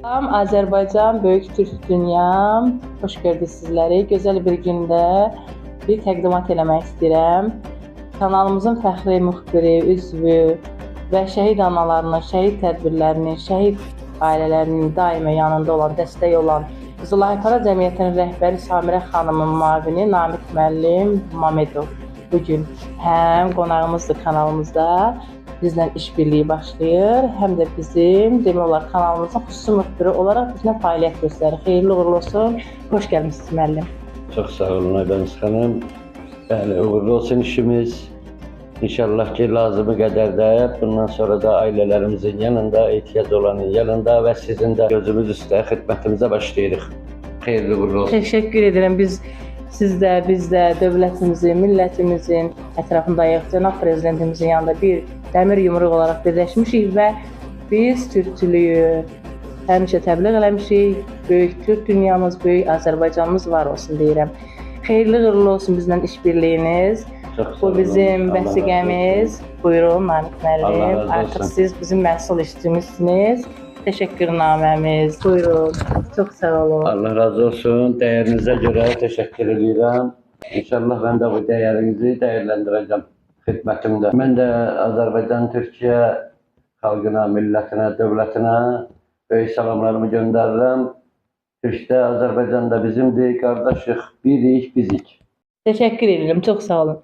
Salam Azərbaycan, böyük Türk dünyam. Xoş gördük sizləri. Gözəl bir gündə bir təqdimat eləmək istəyirəm. Kanalımızın fəxri müxbiri, üzvü və şəhid analarının, şəhid tədbirlərinin, şəhid ailələrinin daima yanında olan, dəstək olan Qızılay Para Cəmiyyətinin rəhbəri Samirə xanımın müavini Namiq müəllim Mamedov bugün həm qonağımızdır kanalımızda. Bizlə işbirliyi başlayır, həm də bizim demək olar kanalımızın xüsusi müxbiri olaraq bizlə fəaliyyət göstərir. Xeyirli uğurlu olsun. Xoş gəlmisiniz müəllim. Çox sağ olun Aybəniz xanım. Bəli, uğurlu olsun işimiz. İnşallah ki, lazımı qədər də bundan sonra da ailələrimizin yanında, ehtiyac olanın yanında və sizin də gözümüz üstə xidmətimizə başlayırıq. Xeyirli uğurlu olsun. Təşəkkür edirəm. Siz də, biz də dövlətimizin, millətimizin ətrafındayıq. Cənab Prezidentimizin yanında bir dəmir yumruq olaraq birləşmişik və biz türkçülüyü həmişə təbliğ eləmişik. Böyük Türk dünyamız, böyük Azərbaycanımız var olsun deyirəm. Xeyirli uğurlu olsun bizlə işbirliyiniz. Bu bizim vəsiqəmiz. Buyurun Namiq müəllim. Artıq siz bizim məsul işçimizsiniz. Təşəkkürnaməmiz. Buyurun. Çox sağ olun. Allah razı olsun. Dəyərinizə görə təşəkkür edirəm. İnşallah mən də bu dəyərinizi dəyərləndirəcəm xidmətimdə. Mən də Azərbaycan, Türkiyə xalqına, millətinə, dövlətinə böyük salamlarımı göndərirəm. Türkdə, Azərbaycanda bizimdir, qardaşıq, birik, bizik. Təşəkkür edirəm. Çox sağ olun.